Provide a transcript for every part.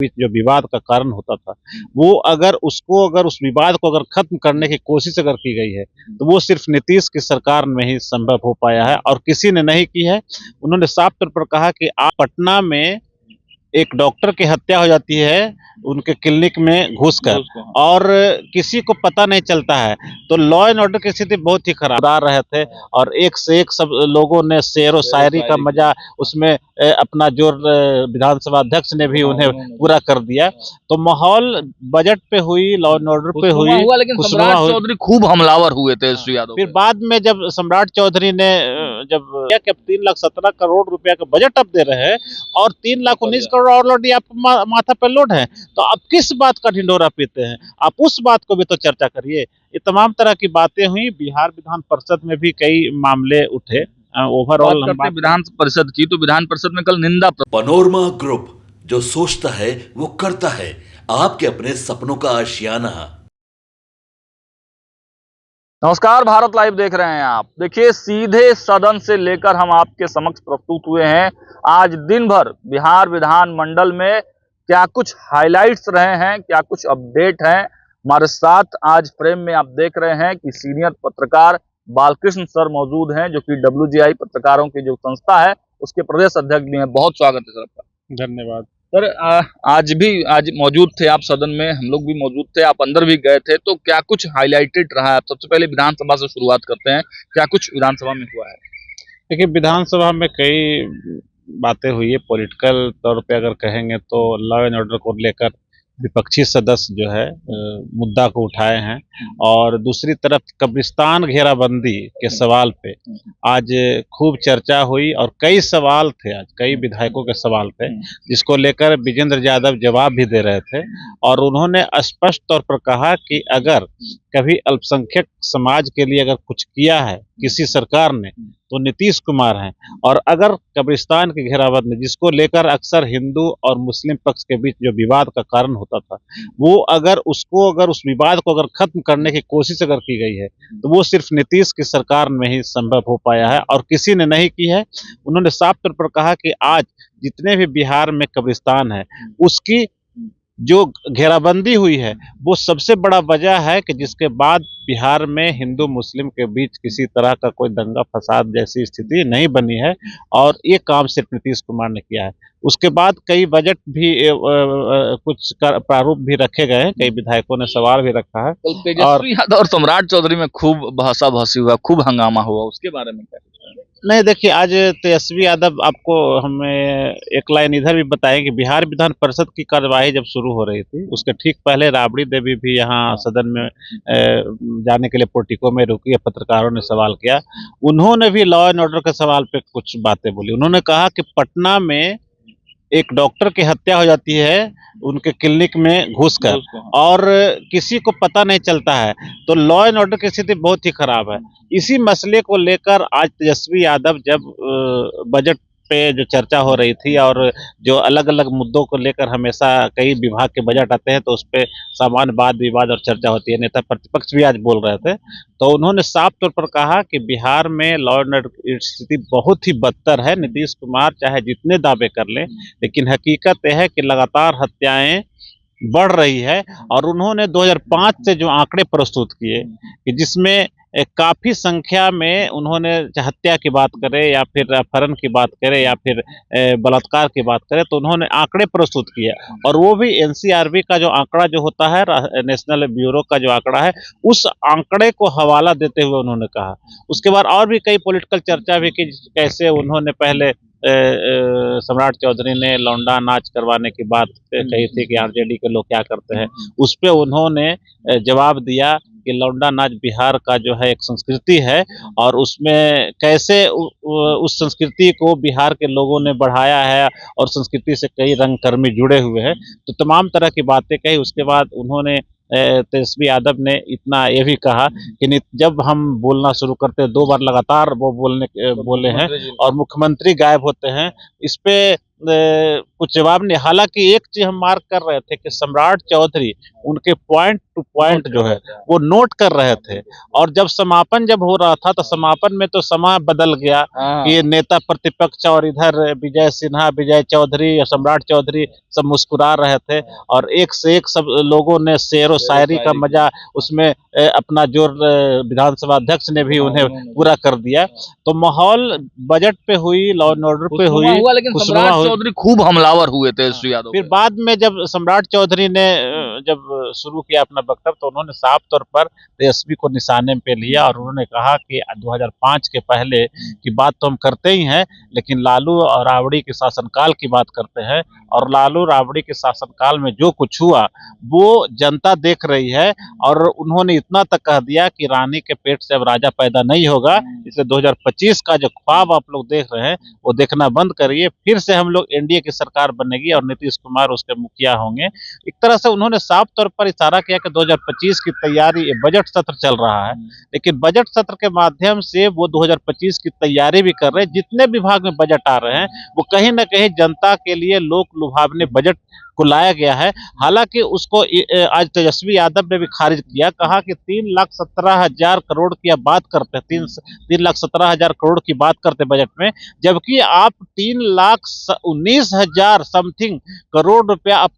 बीच जो विवाद का कारण होता था, वो अगर उस विवाद को अगर खत्म करने की कोशिश अगर की गई है, तो वो सिर्फ नीतीश की सरकार में ही संभव हो पाया है और किसी ने नहीं की है। उन्होंने साफ तौर पर कहा कि आप पटना में एक डॉक्टर की हत्या हो जाती है उनके क्लिनिक में घुसकर और किसी को पता नहीं चलता है, तो लॉ एंड ऑर्डर की स्थिति बहुत ही खराब आ रहे थे और एक से एक सब लोगों ने शेरो शायरी का मजा उसमें अपना जोर विधानसभा अध्यक्ष ने भी उन्हें पूरा कर दिया। तो माहौल बजट पे हुई, लॉ एंड ऑर्डर पे हुई, लेकिन सम्राट चौधरी खूब हमलावर हुए थे तेजस्वी यादव। फिर बाद में जब सम्राट चौधरी ने जब कि अब 3,17 करोड़ रुपया का बजट अब दे रहे हैं और 3,19 करोड़ ऑलरेडी आप माथा पे लोड है, तो आप किस बात का ढिंढोरा पीते हैं? आप उस बात को भी तो चर्चा करिए। ये तमाम तरह की बातें हुई। बिहार विधान परिषद में भी कई मामले उठे। ओवरऑल विधान परिषद की, तो विधान परिषद में कल निंदा पनोरमा ग्रुप, जो सोचता है वो करता है, आपके अपने सपनों का आशियाना। नमस्कार, भारत लाइव देख रहे हैं आप। देखिए, सीधे सदन से लेकर हम आपके समक्ष प्रस्तुत हुए हैं। आज दिन भर बिहार विधानमंडल में क्या कुछ हाइलाइट्स रहे हैं, क्या कुछ अपडेट हैं। हमारे साथ आज फ्रेम में आप देख रहे हैं कि सीनियर पत्रकार बालकृष्ण सर मौजूद हैं, जो कि WGI पत्रकारों की जो संस्था है उसके प्रदेश अध्यक्ष भी हैं। बहुत स्वागत है सर आपका। धन्यवाद सर, आज मौजूद थे आप सदन में, हम लोग भी मौजूद थे, आप अंदर भी गए थे, तो क्या कुछ हाईलाइटेड रहा है? सबसे पहले विधानसभा से शुरुआत करते हैं, क्या कुछ विधानसभा में हुआ है? देखिए, विधानसभा में कई बातें हुई है। पॉलिटिकल तौर पे अगर कहेंगे तो लॉ एंड ऑर्डर को लेकर विपक्षी सदस्य जो है मुद्दा को उठाए हैं और दूसरी तरफ कब्रिस्तान घेराबंदी के सवाल पे आज खूब चर्चा हुई और कई सवाल थे, आज कई विधायकों के सवाल थे जिसको लेकर विजेंद्र यादव जवाब भी दे रहे थे और उन्होंने स्पष्ट तौर पर कहा कि अगर कभी अल्पसंख्यक समाज के लिए अगर कुछ किया है किसी सरकार ने तो नीतीश कुमार हैं, और अगर कब्रिस्तान की घेराबंदी जिसको लेकर अक्सर हिंदू और मुस्लिम पक्ष के बीच जो विवाद का कारण होता था, वो अगर उस विवाद को अगर खत्म करने की कोशिश अगर की गई है, तो वो सिर्फ नीतीश की सरकार में ही संभव हो पाया है और किसी ने नहीं की है। उन्होंने साफ तौर पर कहा कि आज जितने भी बिहार में कब्रिस्तान है उसकी जो घेराबंदी हुई है वो सबसे बड़ा वजह है कि जिसके बाद बिहार में हिंदू मुस्लिम के बीच किसी तरह का कोई दंगा फसाद जैसी स्थिति नहीं बनी है और ये काम सिर्फ नीतीश कुमार ने किया है। उसके बाद कई बजट भी कुछ प्रारूप भी रखे गए हैं, कई विधायकों ने सवाल भी रखा है। तेजस्वी यादव और सम्राट चौधरी में खूब भाषा भाषी हुआ, खूब हंगामा हुआ, उसके बारे में क्या? नहीं, देखिए, आज तेजस्वी यादव आपको हमें एक लाइन इधर भी बताएं कि बिहार विधान परिषद की कार्यवाही जब शुरू हो रही थी उसके ठीक पहले राबड़ी देवी भी यहाँ सदन में जाने के लिए पोर्टिको में रुकी, पत्रकारों ने सवाल किया। उन्होंने भी लॉ एंड ऑर्डर के सवाल पे कुछ बातें बोली। उन्होंने कहा कि पटना में एक डॉक्टर की हत्या हो जाती है उनके क्लिनिक में घुसकर और किसी को पता नहीं चलता है, तो लॉ एंड ऑर्डर की स्थिति बहुत ही खराब है। इसी मसले को लेकर आज तेजस्वी यादव जब बजट पे जो चर्चा हो रही थी और जो अलग अलग मुद्दों को लेकर हमेशा कई विभाग के बजट आते हैं तो उस पर सामान्य वाद विवाद और चर्चा होती है, नेता प्रतिपक्ष भी आज बोल रहे थे, तो उन्होंने साफ तौर पर कहा कि बिहार में लॉ एंड ऑर्डर की स्थिति बहुत ही बदतर है। नीतीश कुमार चाहे जितने दावे कर लें, लेकिन हकीकत यह है कि लगातार हत्याएं बढ़ रही है और उन्होंने 2005 से जो आंकड़े प्रस्तुत किए कि जिसमें काफी संख्या में उन्होंने हत्या की बात करें या फिर अपहरण की बात करें या फिर बलात्कार की बात करें, तो उन्होंने आंकड़े प्रस्तुत किए और वो भी NCRB का जो आंकड़ा जो होता है, नेशनल ब्यूरो का जो आंकड़ा है, उस आंकड़े को हवाला देते हुए उन्होंने कहा। उसके बाद और भी कई पॉलिटिकल चर्चा भी की, कैसे उन्होंने पहले सम्राट चौधरी ने लौंडा नाच करवाने की बात कही थी कि RJD के लोग क्या करते हैं, उस पर उन्होंने जवाब दिया कि लौंडा नाच बिहार का जो है एक संस्कृति है और उसमें कैसे उस संस्कृति को बिहार के लोगों ने बढ़ाया है और संस्कृति से कई रंगकर्मी जुड़े हुए हैं, तो तमाम तरह की बातें कही। उसके बाद उन्होंने तेजस्वी यादव ने इतना ये भी कहा कि जब हम बोलना शुरू करते हैं 2 बार लगातार वो बोले हैं और मुख्यमंत्री गायब होते हैं, इस पे कुछ जवाब नहीं। हालांकि एक चीज हम मार्क कर रहे थे कि सम्राट चौधरी उनके पॉइंट टू पॉइंट जो है वो नोट कर रहे थे, और जब समापन जब हो रहा था तो समापन में तो समय बदल गया कि नेता प्रतिपक्ष और इधर विजय सिन्हा, विजय चौधरी और सम्राट चौधरी सब मुस्कुरा रहे थे, और एक से एक सब लोगों ने शेर व शायरी का मजा उसमें अपना जोर विधानसभा अध्यक्ष ने भी उन्हें पूरा कर दिया। तो माहौल बजट पे हुई, लॉ एंड ऑर्डर पे हुई, हुआ, लेकिन सम्राट चौधरी खूब हमलावर हुए थे तेजस्वी यादव। फिर बाद में जब सम्राट चौधरी ने जब शुरू किया अपना वक्तव्य तो उन्होंने साफ तौर पर तेजस्वी को निशाने पे लिया, और उन्होंने कहा कि 2005 के पहले की बात तो हम करते ही हैं, लेकिन लालू और राबड़ी के शासनकाल की बात करते हैं, और लालू राबड़ी के शासनकाल में जो कुछ हुआ वो जनता देख रही है। और उन्होंने इतना तक कह दिया कि रानी के पेट से अब राजा पैदा नहीं होगा, इसलिए 2025 का जो ख्वाब आप लोग देख रहे हैं वो देखना बंद करिए, फिर से हम लोग एनडीए की सरकार बनेगी और नीतीश कुमार उसके मुखिया होंगे। एक तरह से उन्होंने साफ तौर पर इशारा किया कि 2025 की तैयारी, बजट सत्र चल रहा है, लेकिन बजट सत्र के माध्यम से वो 2025 की तैयारी भी कर रहे हैं। जितने विभाग में बजट आ रहे हैं वो कहीं ना कहीं जनता के लिए लोक लुभावने बजट को लाया गया है। हालांकि उसको आज तेजस्वी यादव ने भी खारिज किया, कहा कि 3,17,000 करोड़ की आप बात करते हैं, 3,17,000 करोड़ की बात करते हैं बजट में, जबकि आप 3,19,000 समथिंग करोड़ रुपया आप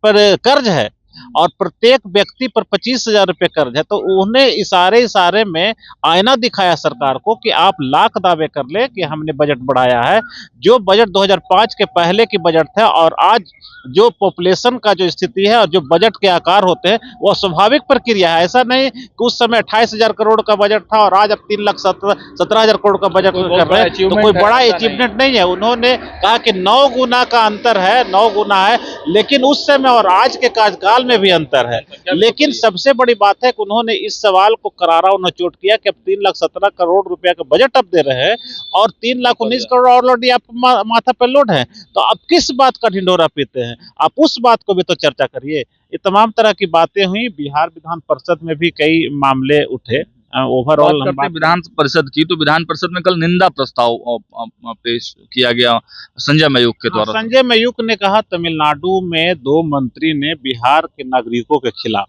पर कर्ज है, और प्रत्येक व्यक्ति पर 25,000 रुपये कर्ज है। तो उन्हें इशारे में आईना दिखाया सरकार को कि आप लाख दावे कर ले कि हमने बजट बढ़ाया है। जो बजट 2005 के पहले की बजट था और आज जो पॉपुलेशन का जो स्थिति है और जो बजट के आकार होते हैं वो स्वाभाविक प्रक्रिया है। ऐसा नहीं कि उस समय 28,000 करोड़ का बजट था और आज अब 3,17,000 करोड़ का बजट कर रहे हैं, तो कोई बड़ा अचीवमेंट नहीं है। उन्होंने कहा कि 9 गुना का अंतर है, 9 गुना है, लेकिन उस समय और आज के कार्यकाल में भी अंतर है। लेकिन सबसे बड़ी बात है कि उन्होंने इस सवाल को करारा नोट किया कि अब 3,17 करोड़ रुपया का बजट अब दे रहे हैं और 3,19 करोड़ ऑलरेडी आप माथा पे लोड है, तो अब किस बात का ढिंढोरा पीते हैं? आप उस बात को भी तो चर्चा करिए। ये तमाम तरह की बातें हुई। बिहार विधान परिषद में भी कई मामले उठे। ओवरऑल विधान परिषद की, तो विधान परिषद में कल निंदा प्रस्ताव पेश किया गया संजय मयूख के द्वारा। संजय मयूख ने कहा तमिलनाडु में 2 मंत्री ने बिहार के नागरिकों के खिलाफ,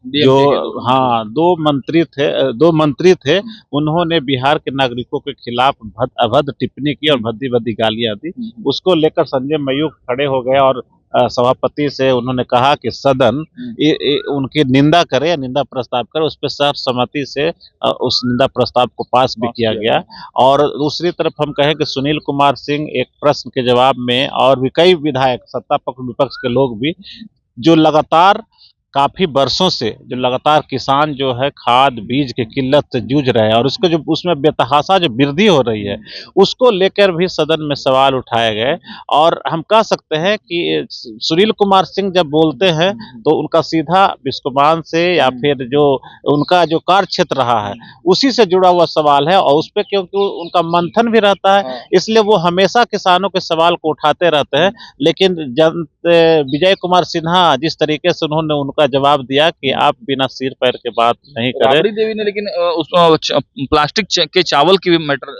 जो दो मंत्री थे उन्होंने बिहार के नागरिकों के खिलाफ अभद्र टिप्पणी की और भद्दी भद्दी गालियां दी। उसको लेकर संजय मयूख खड़े हो गए और सभापति से उन्होंने कहा कि सदन उनकी निंदा करे या निंदा प्रस्ताव करे। उस पर सर्वसम्मति से उस निंदा प्रस्ताव को पास भी किया गया। और दूसरी तरफ हम कहें कि सुनील कुमार सिंह एक प्रश्न के जवाब में, और भी कई विधायक सत्ता पक्ष विपक्ष के लोग भी, जो लगातार काफी वर्षों से जो लगातार किसान जो है खाद बीज की किल्लत से जूझ रहे हैं और उसको जो उसमें बेतहाशा जो वृद्धि हो रही है उसको लेकर भी सदन में सवाल उठाए गए। और हम कह सकते हैं कि सुनील कुमार सिंह जब बोलते हैं तो उनका सीधा बिस्कोमान से या फिर जो उनका जो कार्य क्षेत्र रहा है उसी से जुड़ा हुआ सवाल है, और उस पर क्योंकि उनका मंथन भी रहता है इसलिए वो हमेशा किसानों के सवाल को उठाते रहते हैं। लेकिन विजय कुमार सिन्हा जिस तरीके से उन्होंने उनका जवाब दिया कि आप बिना सिर पैर के बात नहीं करें। राबड़ी देवी ने लेकिन प्लास्टिक के चावल की भी मैटर,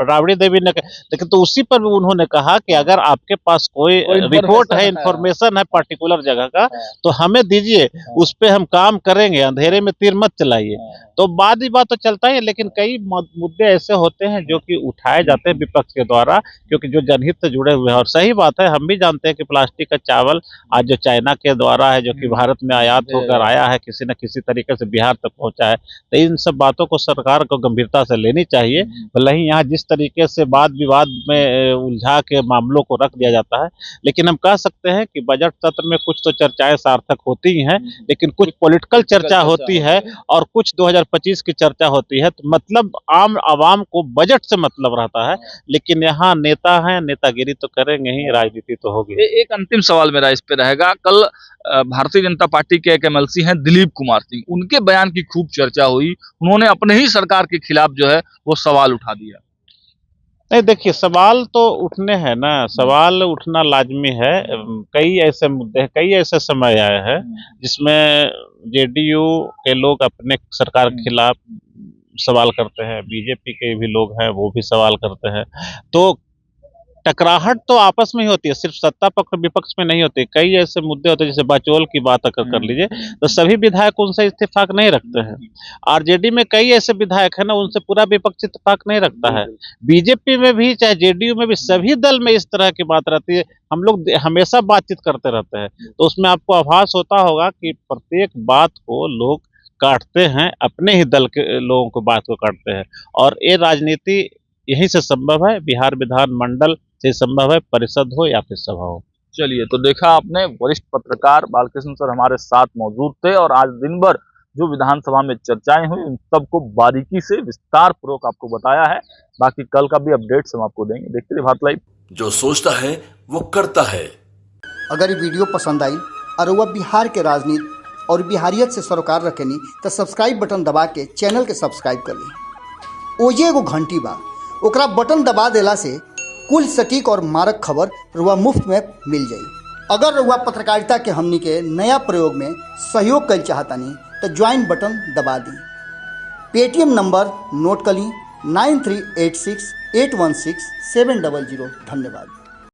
राबड़ी देवी ने, लेकिन तो उसी पर भी उन्होंने कहा कि अगर आपके पास कोई रिपोर्ट है, इंफॉर्मेशन है पर्टिकुलर जगह का तो हमें दीजिए, उस पर हम काम करेंगे, अंधेरे में तीर मत चलाइए। तो बात ही बात तो चलता है, लेकिन कई मुद्दे ऐसे होते हैं जो कि उठाए जाते हैं विपक्ष के द्वारा, क्योंकि जो जनहित से जुड़े हुए हैं। और सही बात है, हम भी जानते हैं कि प्लास्टिक का चावल आज जो चाइना के द्वारा है, जो कि भारत में आयात होकर आया है, किसी न किसी तरीके से बिहार तक पहुंचा है। तो इन सब बातों को सरकार को गंभीरता से लेनी चाहिए। भले ही यहाँ जिस तरीके से वाद विवाद में उलझा के मामलों को रख दिया जाता है, लेकिन हम कह सकते हैं कि बजट सत्र में कुछ तो चर्चाएं सार्थक होती ही हैं, लेकिन कुछ पॉलिटिकल चर्चा होती है और कुछ 2025 की चर्चा होती है। तो मतलब आम आवाम को बजट से मतलब रहता है, लेकिन यहाँ नेता है, नेतागिरी तो करेंगे ही, राजनीति तो होगी। एक अंतिम सवाल मेरा इस पे रहेगा। कल भारतीय जनता पार्टी के एक एमएलसी हैं दिलीप कुमार सिंह, उनके बयान की खूब चर्चा हुई। उन्होंने अपने ही सरकार के खिलाफ जो है वो सवाल उठा दिया। नहीं, देखिए सवाल तो उठने हैं ना, सवाल उठना लाजमी है। कई ऐसे मुद्दे हैं, कई ऐसे समय आए हैं जिसमें जेडीयू के लोग अपने सरकार के खिलाफ सवाल करते हैं, बीजेपी के भी लोग हैं वो भी सवाल करते हैं। तो टकराहट तो आपस में ही होती है, सिर्फ सत्ता पक्ष विपक्ष में नहीं होती। कई ऐसे मुद्दे होते हैं, जैसे बचौल की बात अगर कर लीजिए, तो सभी विधायक उनसे इत्तेफाक नहीं रखते हैं। आरजेडी में कई ऐसे विधायक है ना, उनसे पूरा विपक्ष इत्तेफाक नहीं रखता है। बीजेपी में भी, चाहे जेडीयू में भी, सभी दल में इस तरह की बात रहती है। हम लोग हमेशा बातचीत करते रहते हैं, तो उसमें आपको आभास होता होगा कि प्रत्येक बात को लोग काटते हैं, अपने ही दल के लोगों को बात को काटते हैं। और ये राजनीति यहीं से संभव है, बिहार विधान मंडल से संभव है, परिषद हो या फिर सभा हो। चलिए, तो देखा आपने, वरिष्ठ पत्रकार बालकृष्ण सर हमारे साथ मौजूद थे और आज दिन भर जो विधानसभा में चर्चाएं हुई उन सबको बारीकी से विस्तार पूर्वक आपको बताया है। बाकी कल का भी अपडेट्स हम आपको देंगे। देखते रहिए भारत लाइव। जो सोचता है वो करता है। अगर ये वीडियो पसंद आई और वह बिहार के राजनीति और बिहारियत से सरोकार रखेनी तो सब्सक्राइब बटन दबा के चैनल के सब्सक्राइब कर ली। ओजे एगो घंटी बा, ओकरा बटन दबा देला से कुल सटीक और मारक खबर रुआ मुफ्त में मिल जाई। अगर रुआ पत्रकारिता के हमनी के नया प्रयोग में सहयोग कर चाहतानी तो ज्वाइन बटन दबा दी। पेटीएम नंबर नोट कर ली 9386816700। धन्यवाद।